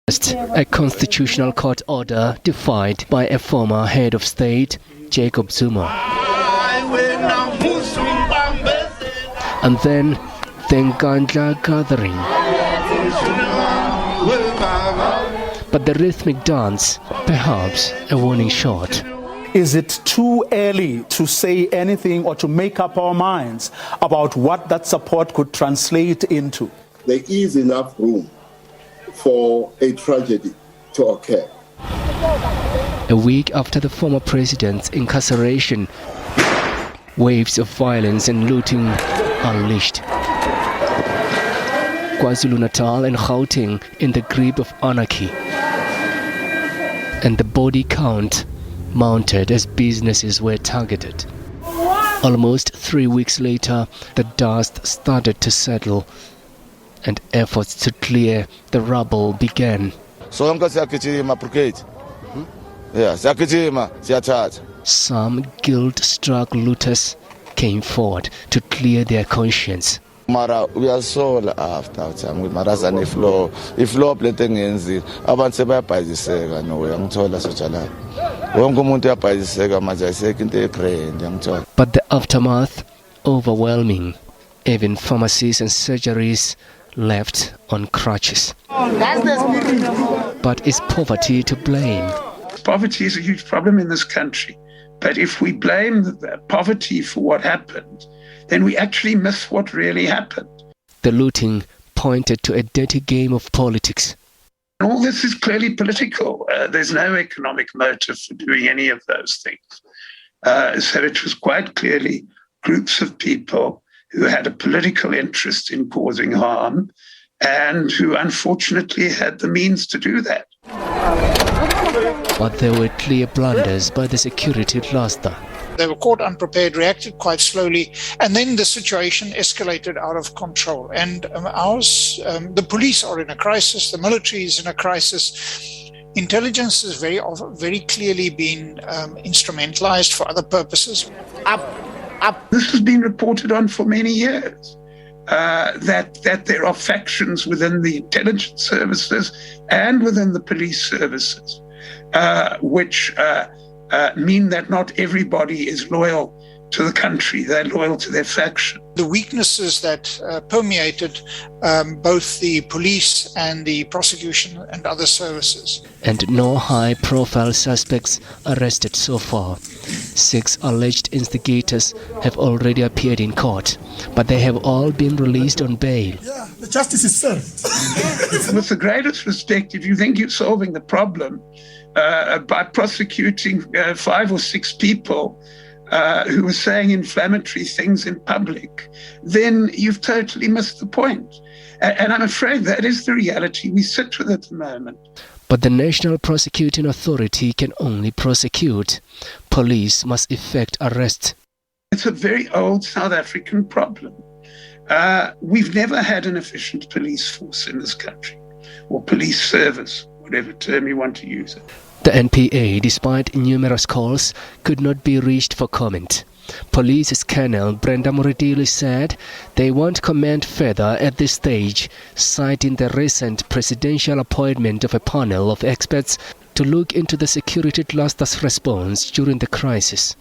A constitutional court order defied by a former head of state, Jacob Zuma. And then the Ngandla gathering. But the rhythmic dance, perhaps a warning shot. Is it too early to say anything or to make up our minds about what that support could translate into? There is enough room for a tragedy to occur. A week after the former president's incarceration, waves of violence and looting unleashed. KwaZulu-Natal and Gauteng in the grip of anarchy. And the body count mounted as businesses were targeted. Almost 3 weeks later, the dust started to settle and efforts to clear the rubble began. Some guilt-struck looters came forward to clear their conscience. Mara we are so after time with marazane flow pleteng yenzi abantu sebeyabhayiseka no ngithola sojala wonke umuntu uyabhayiseka manje ayiseke into egrand ngithola. But the aftermath overwhelming. Even pharmacies and surgeries left on crutches. But is poverty to blame? Poverty is a huge problem in this country. But if we blame the poverty for what happened, then we actually miss what really happened. The looting pointed to a dirty game of politics. All this is clearly political. There's no economic motive for doing any of those things. So it was quite clearly groups of people who had a political interest in causing harm and who unfortunately had the means to do that. But there were clear blunders by the security cluster. They were caught unprepared, reacted quite slowly, and then the situation escalated out of control. And the police are in a crisis, the military is in a crisis. Intelligence has very clearly been instrumentalized for other purposes. This has been reported on for many years, that there are factions within the intelligence services and within the police services, which mean that not everybody is loyal to the country, they're loyal to their faction. The weaknesses that permeated both the police and the prosecution and other services. And no high-profile suspects arrested so far. 6 alleged instigators have already appeared in court, but they have all been released on bail. Yeah, the justice is served. With the greatest respect, if you think you're solving the problem by prosecuting 5 or 6 people who were saying inflammatory things in public, then you've totally missed the point. And I'm afraid that is the reality we sit with at the moment. But the National Prosecuting Authority can only prosecute. Police must effect arrest. It's a very old South African problem. We've never had an efficient police force in this country, or police service, whatever term you want to use it. The NPA, despite numerous calls, could not be reached for comment. Police's Colonel Brenda Moretile said they won't comment further at this stage, citing the recent presidential appointment of a panel of experts to look into the security cluster's response during the crisis.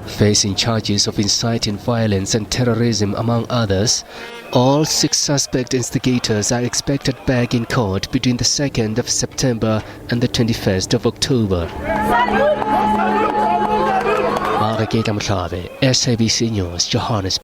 Facing charges of inciting violence and terrorism, among others, all 6 suspect instigators are expected back in court between the 2nd of September and the 21st of October. SABC News, Johannesburg.